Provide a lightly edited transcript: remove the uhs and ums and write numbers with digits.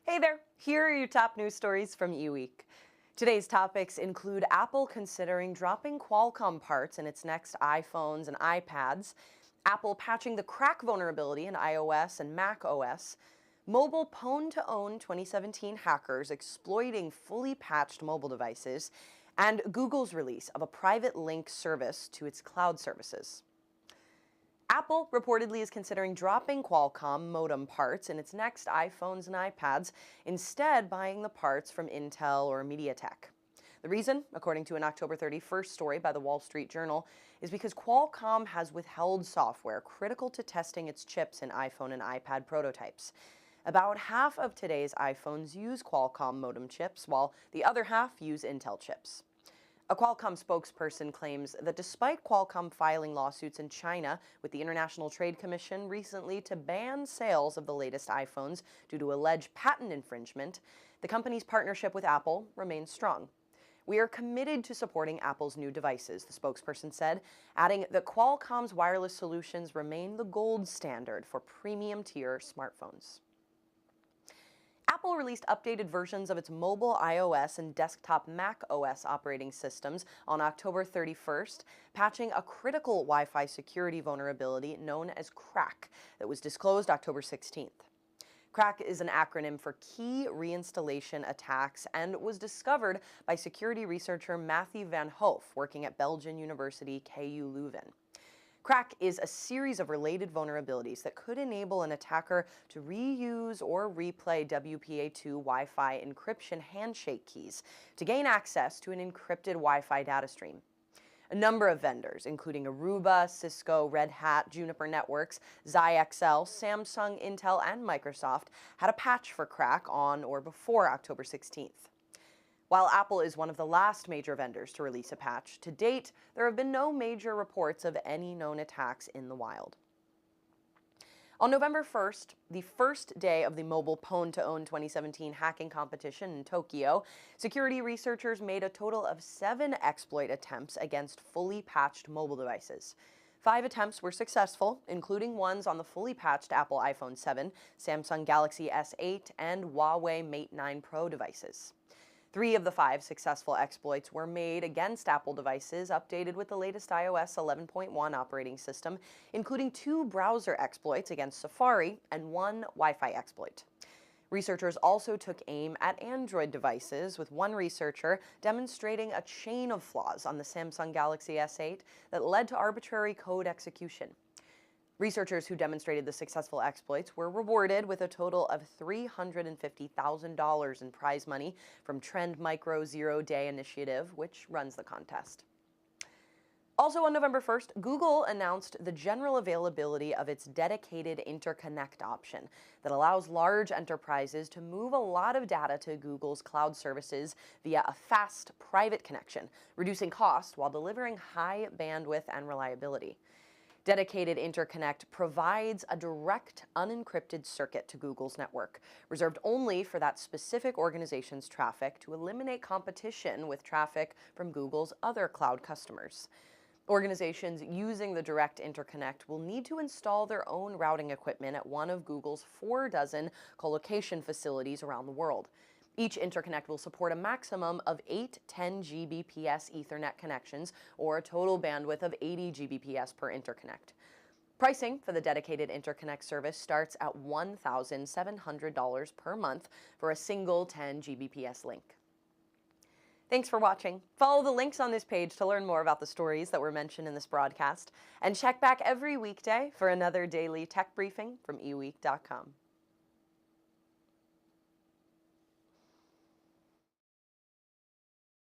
Hey there, here are your top news stories from eWeek. Today's topics include Apple considering dropping Qualcomm parts in its next iPhones and iPads, Apple patching the KRACK vulnerability in iOS and macOS, mobile pwn-to-own 2017 hackers exploiting fully patched mobile devices, and Google's release of a private link service to its cloud services. Apple reportedly is considering dropping Qualcomm modem parts in its next iPhones and iPads, instead buying the parts from Intel or MediaTek. The reason, according to an October 31st story by the Wall Street Journal, is because Qualcomm has withheld software critical to testing its chips in iPhone and iPad prototypes. About half of today's iPhones use Qualcomm modem chips, while the other half use Intel chips. A Qualcomm spokesperson claims that despite Qualcomm filing lawsuits in China with the International Trade Commission recently to ban sales of the latest iPhones due to alleged patent infringement, the company's partnership with Apple remains strong. "We are committed to supporting Apple's new devices," the spokesperson said, adding that Qualcomm's wireless solutions remain the gold standard for premium-tier smartphones. Apple released updated versions of its mobile iOS and desktop macOS operating systems on October 31st, patching a critical Wi-Fi security vulnerability known as KRACK that was disclosed October 16th. KRACK is an acronym for Key Reinstallation Attacks and was discovered by security researcher Matthew van Hoof, working at Belgian University KU Leuven. KRACK is a series of related vulnerabilities that could enable an attacker to reuse or replay WPA2 Wi-Fi encryption handshake keys to gain access to an encrypted Wi-Fi data stream. A number of vendors, including Aruba, Cisco, Red Hat, Juniper Networks, XyXL, Samsung, Intel, and Microsoft, had a patch for KRACK on or before October 16th. While Apple is one of the last major vendors to release a patch, to date, there have been no major reports of any known attacks in the wild. On November 1st, the first day of the mobile pwn-to-own 2017 hacking competition in Tokyo, security researchers made a total of 7 exploit attempts against fully patched mobile devices. 5 attempts were successful, including ones on the fully patched Apple iPhone 7, Samsung Galaxy S8, and Huawei Mate 9 Pro devices. 3 of the 5 successful exploits were made against Apple devices updated with the latest iOS 11.1 operating system, including 2 browser exploits against Safari and 1 Wi-Fi exploit. Researchers also took aim at Android devices, with one researcher demonstrating a chain of flaws on the Samsung Galaxy S8 that led to arbitrary code execution. Researchers who demonstrated the successful exploits were rewarded with a total of $350,000 in prize money from Trend Micro Zero Day Initiative, which runs the contest. Also on November 1st, Google announced the general availability of its dedicated interconnect option that allows large enterprises to move a lot of data to Google's cloud services via a fast, private connection, reducing cost while delivering high bandwidth and reliability. Dedicated Interconnect provides a direct, unencrypted circuit to Google's network, reserved only for that specific organization's traffic to eliminate competition with traffic from Google's other cloud customers. Organizations using the Direct Interconnect will need to install their own routing equipment at one of Google's 4 dozen colocation facilities around the world. Each interconnect will support a maximum of 8 10 Gbps Ethernet connections, or a total bandwidth of 80 Gbps per interconnect. Pricing for the dedicated interconnect service starts at $1,700 per month for a single 10 Gbps link. Thanks for watching. Follow the links on this page to learn more about the stories that were mentioned in this broadcast, and check back every weekday for another daily tech briefing from eWEEK.com.